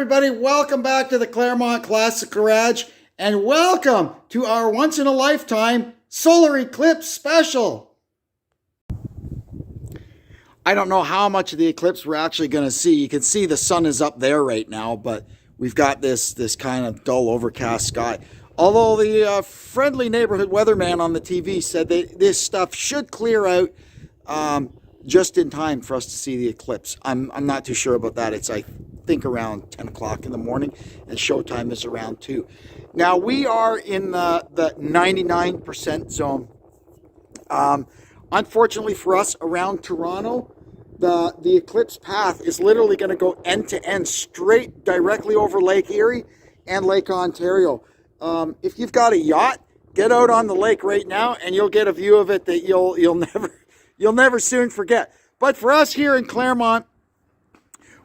everybody, welcome back to the Claremont Classic Garage, and welcome to our once-in-a-lifetime solar eclipse special. I don't know how much of the eclipse we're actually going to see. You can see the sun is up there right now, but we've got this kind of dull overcast sky. Although the friendly neighborhood weatherman on the TV said that this stuff should clear out just in time for us to see the eclipse. I'm not too sure about that. It's, I think, around 10 o'clock in the morning, and showtime is around 2. Now, we are in the 99% zone. Unfortunately for us, around Toronto, the eclipse path is literally going to go end to end, straight directly over Lake Erie and Lake Ontario. If you've got a yacht, get out on the lake right now, and you'll get a view of it that you'll never soon forget. But for us here in Claremont,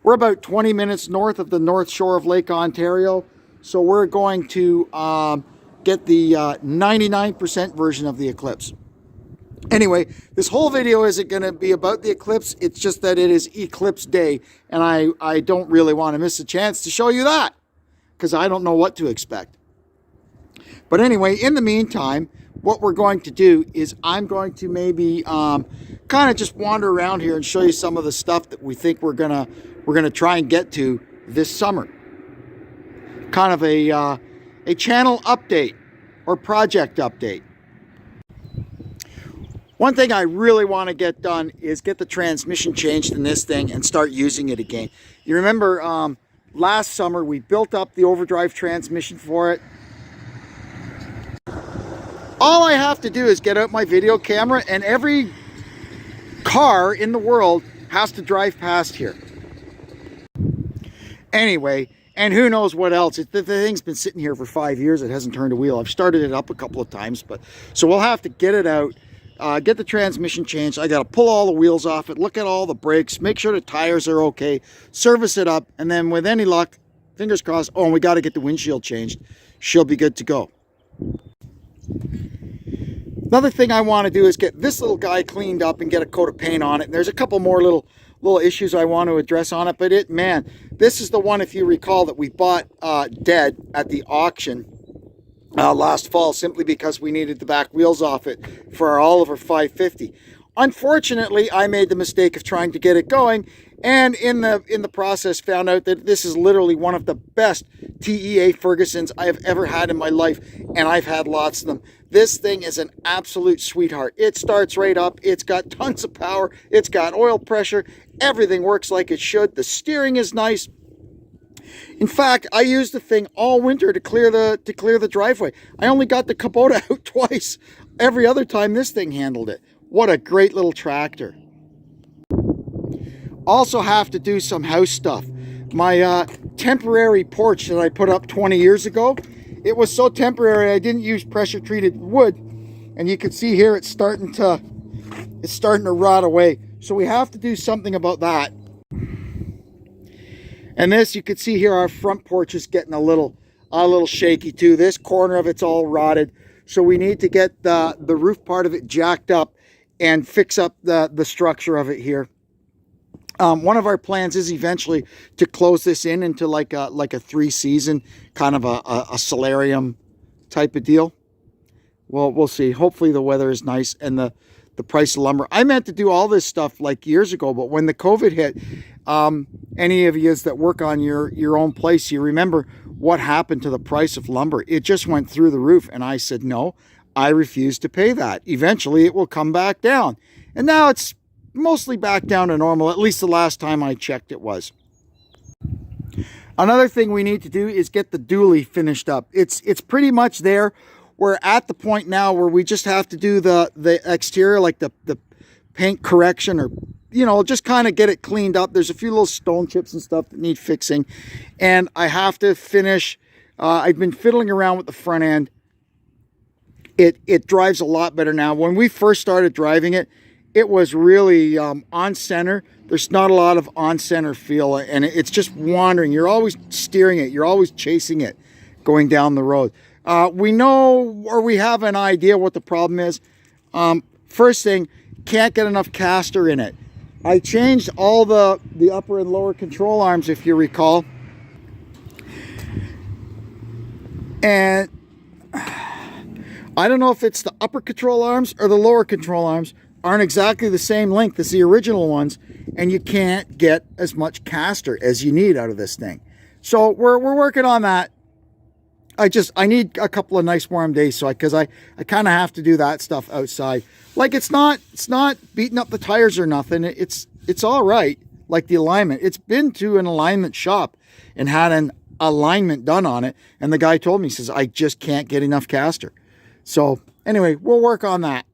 we're about 20 minutes north of the north shore of Lake Ontario, so we're going to get the 99% version of the eclipse. Anyway, this whole video isn't going to be about the eclipse. It's just that it is Eclipse Day, and I don't really want to miss a chance to show you that, because I don't know what to expect. But anyway, in the meantime, what we're going to do is I'm going to maybe kind of just wander around here and show you some of the stuff that we think we're gonna try and get to this summer. Kind of a channel update or project update. One thing I really want to get done is get the transmission changed in this thing and start using it again. You remember last summer we built up the overdrive transmission for it. All I have to do is get out my video camera, and every car in the world has to drive past here. Anyway, and who knows what else. The thing's been sitting here for 5 years. It hasn't turned a wheel. I've started it up a couple of times, but so we'll have to get it out, get the transmission changed. I got to pull all the wheels off it, look at all the brakes, make sure the tires are okay, service it up, and then with any luck, fingers crossed, oh, and we got to get the windshield changed. She'll be good to go. Another thing I want to do is get this little guy cleaned up and get a coat of paint on it. And there's a couple more little issues I want to address on it. But man, this is the one, if you recall, that we bought dead at the auction last fall, simply because we needed the back wheels off it for our Oliver 550. Unfortunately, I made the mistake of trying to get it going, and in the process found out that this is literally one of the best TEA Fergusons I have ever had in my life, and I've had lots of them. This thing is an absolute sweetheart. It starts right up. It's got tons of power. It's got oil pressure. Everything works like it should. The steering is nice. In fact, I used the thing all winter to clear the driveway. I only got the Kubota out twice. Every other time this thing handled it. What a great little tractor. Also have to do some house stuff. My temporary porch that I put up 20 years ago, it was so temporary I didn't use pressure treated wood, and you can see here it's starting to rot away. So we have to do something about that. And this, you can see here, our front porch is getting a little shaky too. This corner of it's all rotted, so we need to get the roof part of it jacked up and fix up the structure of it here. One of our plans is eventually to close this into like a 3-season kind of a solarium type of deal. Well, we'll see. Hopefully the weather is nice and the price of lumber. I meant to do all this stuff like years ago, but when the COVID hit, any of you that work on your own place, you remember what happened to the price of lumber. It just went through the roof, and I said, no, I refuse to pay that. Eventually it will come back down. And now it's mostly back down to normal. At least the last time I checked it was. Another thing we need to do is get the dually finished up. It's pretty much there. We're at the point now where we just have to do the exterior, like the paint correction, or just kind of get it cleaned up. There's a few little stone chips and stuff that need fixing, and I have to finish. I've been fiddling around with the front end. It drives a lot better now. When we first started driving it, it was really on center. There's not a lot of on center feel, and it's just wandering. You're always steering it. You're always chasing it going down the road. We know, or we have an idea what the problem is. First thing, can't get enough caster in it. I changed all the upper and lower control arms, if you recall. And I don't know if it's the upper control arms or the lower control arms aren't exactly the same length as the original ones, and you can't get as much caster as you need out of this thing. So we're working on that. I need a couple of nice warm days, so because I kind of have to do that stuff outside. Like it's not beating up the tires or nothing. It's all right. Like the alignment, it's been to an alignment shop and had an alignment done on it, and the guy told me, he says, I just can't get enough caster. So anyway, we'll work on that.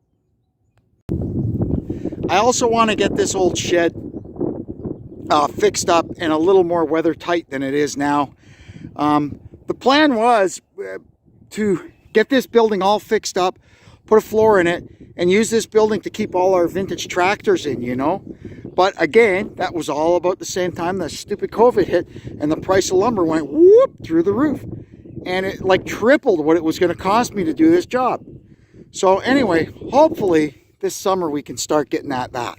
I also want to get this old shed fixed up and a little more weather tight than it is now. The plan was to get this building all fixed up, put a floor in it, and use this building to keep all our vintage tractors in, you know. But again, that was all about the same time the stupid COVID hit, and the price of lumber went whoop through the roof. And it like tripled what it was going to cost me to do this job. So anyway, hopefully this summer we can start getting at that.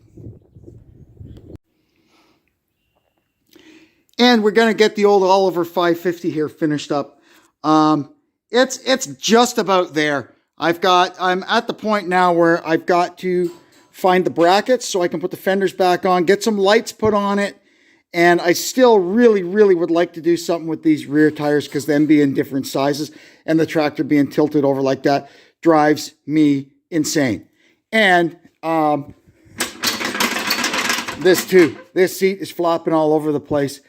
And we're going to get the old Oliver 550 here finished up. It's just about there. I'm at the point now where I've got to find the brackets so I can put the fenders back on, get some lights put on it. And I still really, really would like to do something with these rear tires, because them being different sizes and the tractor being tilted over like that drives me insane. And this too. This seat is flopping all over the place.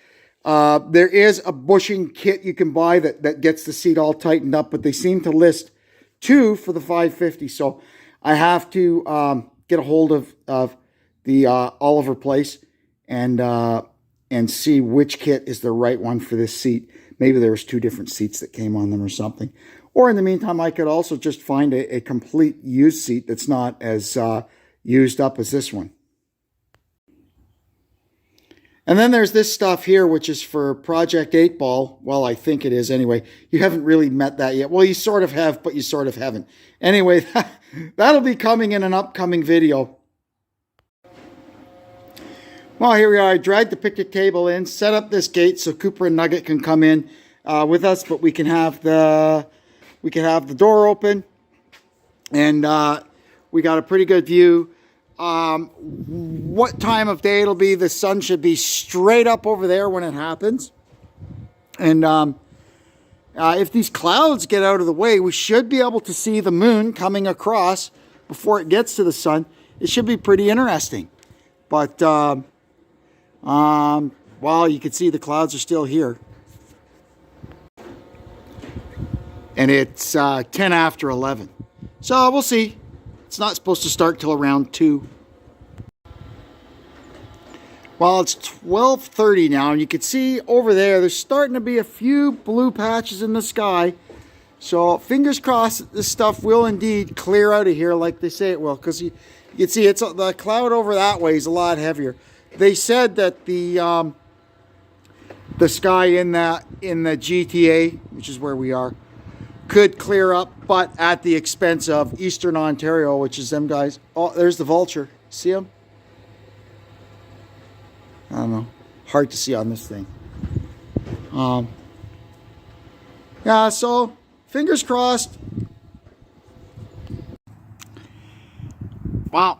There is a bushing kit you can buy that gets the seat all tightened up, but they seem to list 2 for the 550. So I have to get a hold of the Oliver place and see which kit is the right one for this seat. Maybe there was 2 different seats that came on them or something. Or in the meantime, I could also just find a complete used seat that's not as used up as this one. And then there's this stuff here, which is for Project 8 Ball. Well, I think it is anyway. You haven't really met that yet. Well, you sort of have, but you sort of haven't. Anyway, that'll be coming in an upcoming video. Well, here we are. I dragged the picnic table in, set up this gate so Cooper and Nugget can come in with us, but we can have the door open, and we got a pretty good view. What time of day it'll be? The sun should be straight up over there when it happens, and if these clouds get out of the way, we should be able to see the moon coming across before it gets to the sun. It should be pretty interesting, but well, you can see the clouds are still here. And it's 10 after 11. So we'll see. It's not supposed to start till around 2. Well, it's 12:30 now, and you can see over there's starting to be a few blue patches in the sky. So fingers crossed this stuff will indeed clear out of here like they say it will, because you can see it's the cloud over that way is a lot heavier. They said that the sky in the GTA, which is where we are, could clear up, but at the expense of Eastern Ontario, which is them guys. Oh, there's the vulture. See him? I don't know. Hard to see on this thing. Yeah, so fingers crossed. Wow.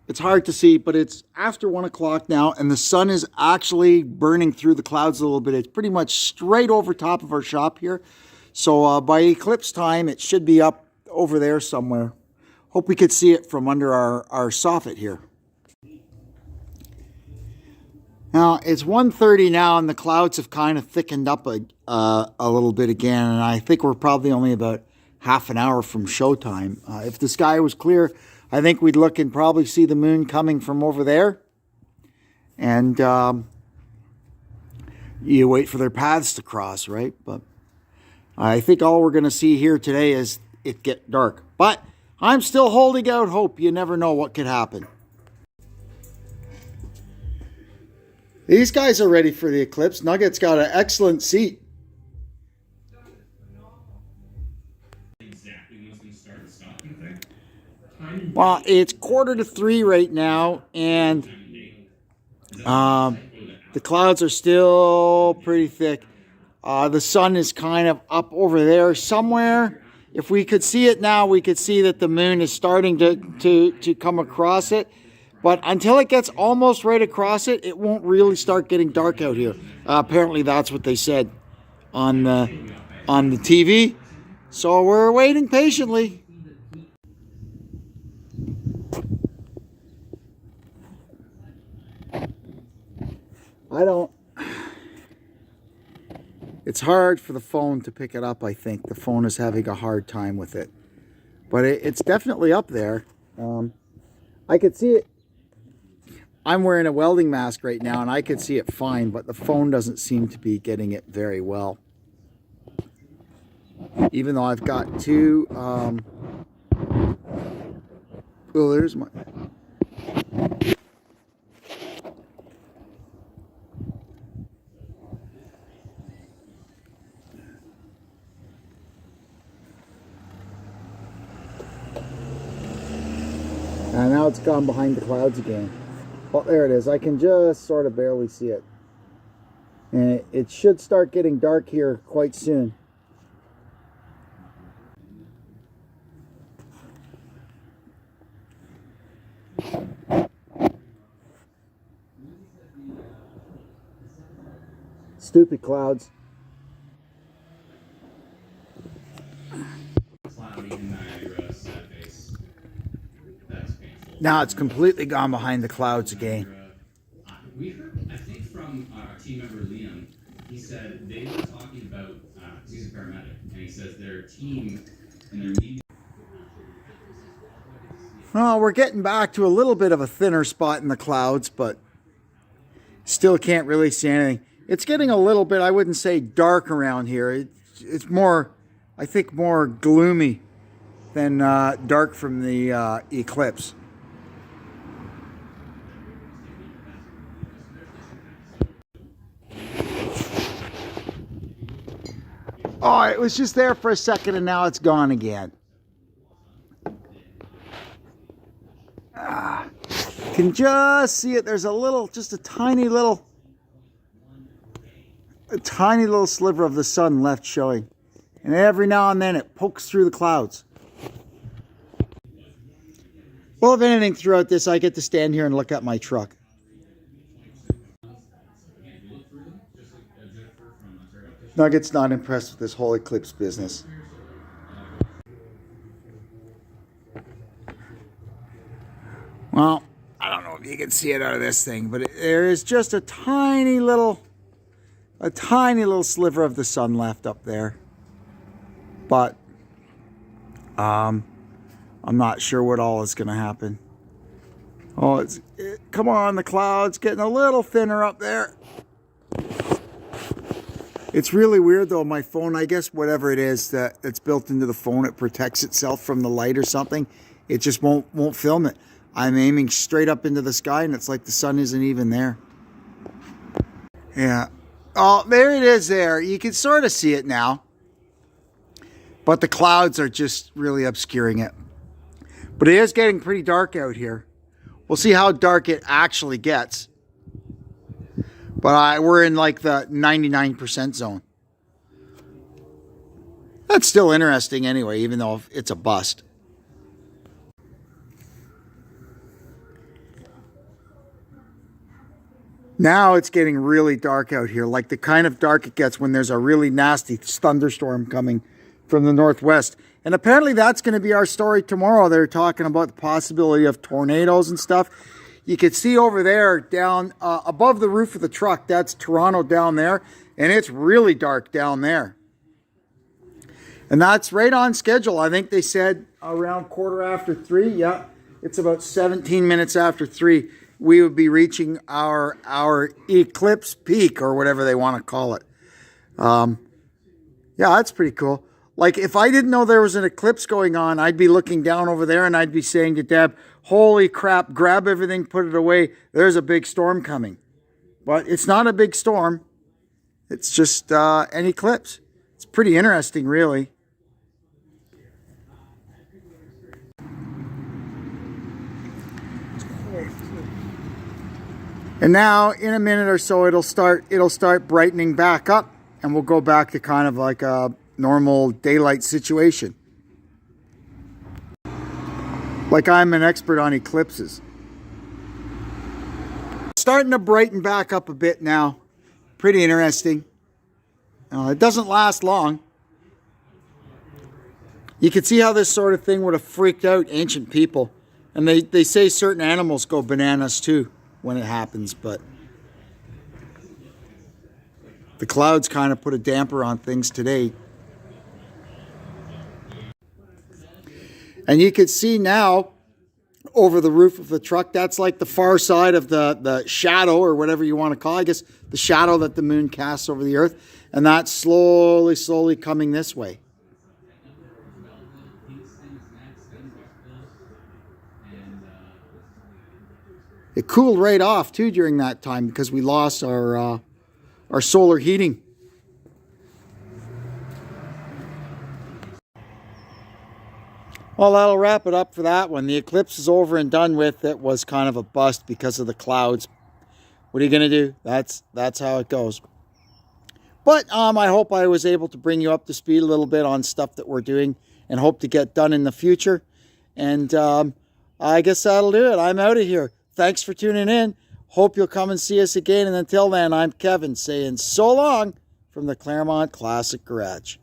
It's hard to see, but it's after 1 o'clock now, and the sun is actually burning through the clouds a little bit. It's pretty much straight over top of our shop here. So by eclipse time, it should be up over there somewhere. Hope we could see it from under our soffit here. Now, it's 1:30 now, and the clouds have kind of thickened up a little bit again, and I think we're probably only about half an hour from showtime. If the sky was clear, I think we'd look and probably see the moon coming from over there. And you wait for their paths to cross, right? But I think all we're going to see here today is it get dark. But I'm still holding out hope. You never know what could happen. These guys are ready for the eclipse. Nugget's got an excellent seat. Well, it's 2:45 right now, and the clouds are still pretty thick. The sun is kind of up over there somewhere. If we could see it now, we could see that the moon is starting to come across it. But until it gets almost right across it, it won't really start getting dark out here. Apparently that's what they said on the TV. So we're waiting patiently. It's hard for the phone to pick it up, I think. The phone is having a hard time with it. But it's definitely up there. I could see it. I'm wearing a welding mask right now, and I could see it fine, but the phone doesn't seem to be getting it very well. Even though I've got two... there's my... And now it's gone behind the clouds again. Oh, there it is. I can just sort of barely see it. And it should start getting dark here quite soon. Stupid clouds. Now it's completely gone behind the clouds again. We heard, I think, from our team member Liam, he said they were talking about, he's a paramedic, and he says their team and their meeting. Well, we're getting back to a little bit of a thinner spot in the clouds, but still can't really see anything. It's getting a little bit, I wouldn't say dark around here. It's more, I think, more gloomy than dark from the eclipse. Oh, it was just there for a second and now it's gone again. Can just see it. There's a little, just a tiny little sliver of the sun left showing. And every now and then it pokes through the clouds. Well, if anything, throughout this, I get to stand here and look at my truck. Nugget's not impressed with this whole eclipse business. Well, I don't know if you can see it out of this thing, but there is just a tiny little sliver of the sun left up there. But I'm not sure what all is going to happen. Oh, come on, the clouds getting a little thinner up there. It's really weird though, my phone, I guess whatever it is that's built into the phone, it protects itself from the light or something. It just won't film it. I'm aiming straight up into the sky and it's like the sun isn't even there. Yeah. Oh, there it is there. You can sort of see it now. But the clouds are just really obscuring it. But it is getting pretty dark out here. We'll see how dark it actually gets. But we're in like the 99% zone. That's still interesting anyway, even though it's a bust. Now it's getting really dark out here, like the kind of dark it gets when there's a really nasty thunderstorm coming from the northwest. And apparently that's going to be our story tomorrow. They're talking about the possibility of tornadoes and stuff. You can see over there down above the roof of the truck, that's Toronto down there, and it's really dark down there. And that's right on schedule. I think they said around 3:15. Yeah, it's about 17 minutes after 3. We would be reaching our eclipse peak or whatever they want to call it. Yeah, that's pretty cool. Like if I didn't know there was an eclipse going on, I'd be looking down over there and I'd be saying to Deb, holy crap, grab everything, put it away. There's a big storm coming. But it's not a big storm. It's just an eclipse. It's pretty interesting, really. And now, in a minute or so, it'll start brightening back up. and we'll go back to kind of like a normal daylight situation. Like I'm an expert on eclipses. Starting to brighten back up a bit now. Pretty interesting. It doesn't last long. You can see how this sort of thing would have freaked out ancient people. And they say certain animals go bananas too when it happens, but the clouds kind of put a damper on things today. And you can see now over the roof of the truck, that's like the far side of the shadow, or whatever you want to call it. I guess the shadow that the moon casts over the earth. And that's slowly coming this way. It cooled right off too during that time because we lost our solar heating. Well, that'll wrap it up for that one. The eclipse is over and done with. It was kind of a bust because of the clouds. What are you going to do? That's how it goes. But I hope I was able to bring you up to speed a little bit on stuff that we're doing and hope to get done in the future. And I guess that'll do it. I'm out of here. Thanks for tuning in. Hope you'll come and see us again. And until then, I'm Kevin saying so long from the Claremont Classic Garage.